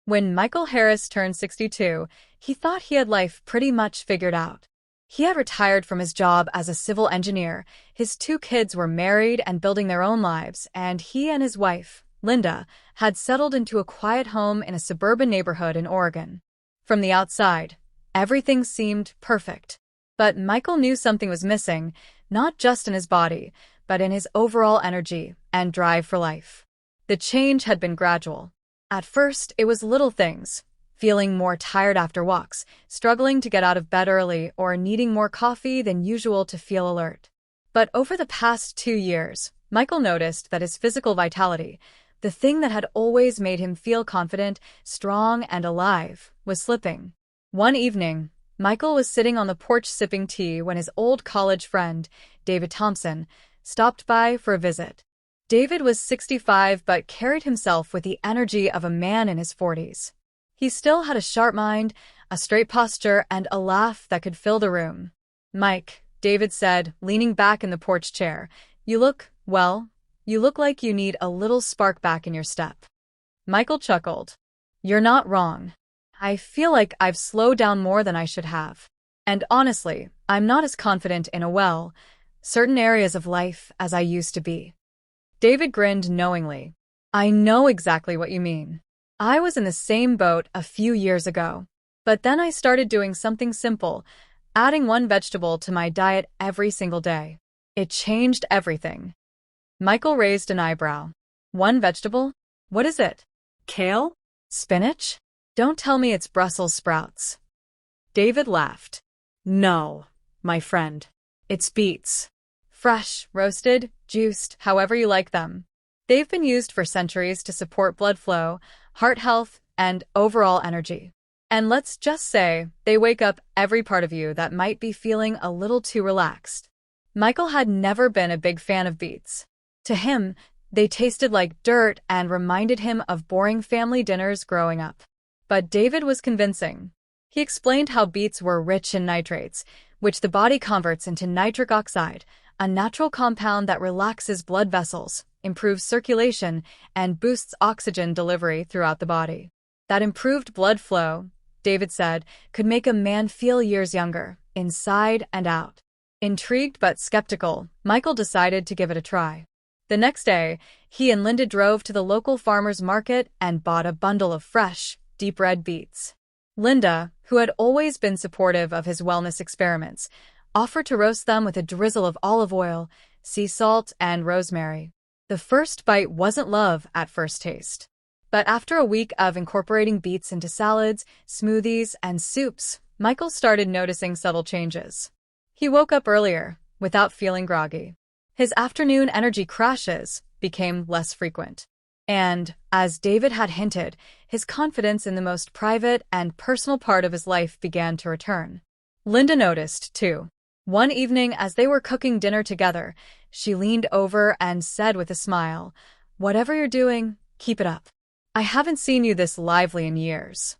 When Michael Harris turned 62, he thought he had life pretty much figured out. He had retired from his job as a civil engineer, his two kids were married and building their own lives, and he and his wife, Linda, had settled into a quiet home in a suburban neighborhood in Oregon. From the outside, everything seemed perfect. But Michael knew something was missing, not just in his body, but in his overall energy and drive for life. The change had been gradual. At first, it was little things, feeling more tired after walks, struggling to get out of bed early, or needing more coffee than usual to feel alert. But over the past 2 years, Michael noticed that his physical vitality, the thing that had always made him feel confident, strong, and alive, was slipping. One evening, Michael was sitting on the porch sipping tea when his old college friend, David Thompson, stopped by for a visit. David was 65 but carried himself with the energy of a man in his 40s. He still had a sharp mind, a straight posture, and a laugh that could fill the room. "Mike," David said, leaning back in the porch chair, you look like you need a little spark back in your step." Michael chuckled. "You're not wrong. I feel like I've slowed down more than I should have. And honestly, I'm not as confident in certain areas of life as I used to be." David grinned knowingly. "I know exactly what you mean. I was in the same boat a few years ago. But then I started doing something simple, adding one vegetable to my diet every single day. It changed everything." Michael raised an eyebrow. "One vegetable? What is it? Kale? Spinach? Don't tell me it's Brussels sprouts." David laughed. "No, my friend. It's beets. Fresh, roasted, juiced, however you like them. They've been used for centuries to support blood flow, heart health, and overall energy. And let's just say, they wake up every part of you that might be feeling a little too relaxed." Michael had never been a big fan of beets. To him, they tasted like dirt and reminded him of boring family dinners growing up. But David was convincing. He explained how beets were rich in nitrates, which the body converts into nitric oxide, a natural compound that relaxes blood vessels, improves circulation, and boosts oxygen delivery throughout the body. That improved blood flow, David said, could make a man feel years younger, inside and out. Intrigued but skeptical, Michael decided to give it a try. The next day, he and Linda drove to the local farmer's market and bought a bundle of fresh, deep red beets. Linda, who had always been supportive of his wellness experiments, offered to roast them with a drizzle of olive oil, sea salt, and rosemary. The first bite wasn't love at first taste. But after a week of incorporating beets into salads, smoothies, and soups, Michael started noticing subtle changes. He woke up earlier, without feeling groggy. His afternoon energy crashes became less frequent. And, as David had hinted, his confidence in the most private and personal part of his life began to return. Linda noticed, too. One evening, as they were cooking dinner together, she leaned over and said with a smile, "Whatever you're doing, keep it up. I haven't seen you this lively in years."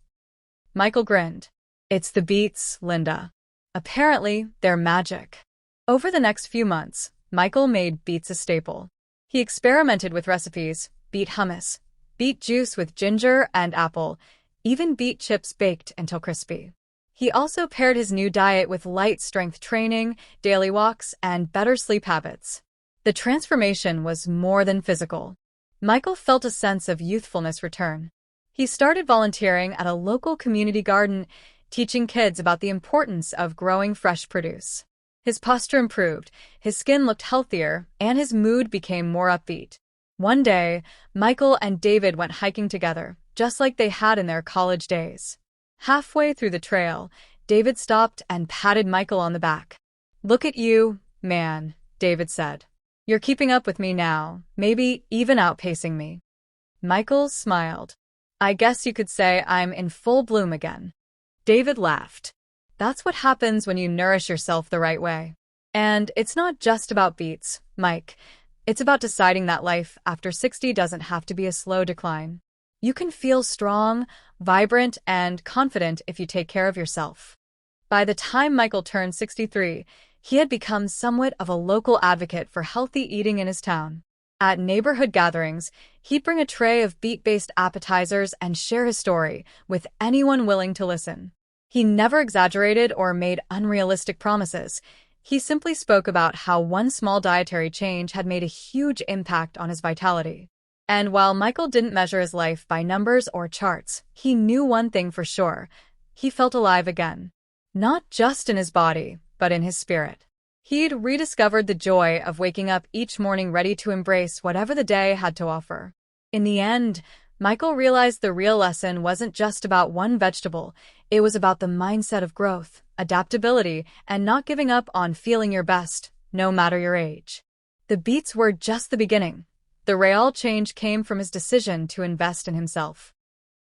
Michael grinned. "It's the beets, Linda. Apparently, they're magic." Over the next few months, Michael made beets a staple. He experimented with recipes, beet hummus, beet juice with ginger and apple, even beet chips baked until crispy. He also paired his new diet with light strength training, daily walks, and better sleep habits. The transformation was more than physical. Michael felt a sense of youthfulness return. He started volunteering at a local community garden, teaching kids about the importance of growing fresh produce. His posture improved, his skin looked healthier, and his mood became more upbeat. One day, Michael and David went hiking together, just like they had in their college days. Halfway through the trail, David stopped and patted Michael on the back. "Look at you, man," David said. "You're keeping up with me now, maybe even outpacing me." Michael smiled. "I guess you could say I'm in full bloom again." David laughed. "That's what happens when you nourish yourself the right way. And it's not just about beets, Mike. It's about deciding that life after 60 doesn't have to be a slow decline. You can feel strong, vibrant, and confident if you take care of yourself." By the time Michael turned 63, he had become somewhat of a local advocate for healthy eating in his town. At neighborhood gatherings, he'd bring a tray of beet-based appetizers and share his story with anyone willing to listen. He never exaggerated or made unrealistic promises. He simply spoke about how one small dietary change had made a huge impact on his vitality. And while Michael didn't measure his life by numbers or charts, he knew one thing for sure. He felt alive again. Not just in his body, but in his spirit. He'd rediscovered the joy of waking up each morning ready to embrace whatever the day had to offer. In the end, Michael realized the real lesson wasn't just about one vegetable. It was about the mindset of growth, adaptability, and not giving up on feeling your best, no matter your age. The beets were just the beginning. The real change came from his decision to invest in himself.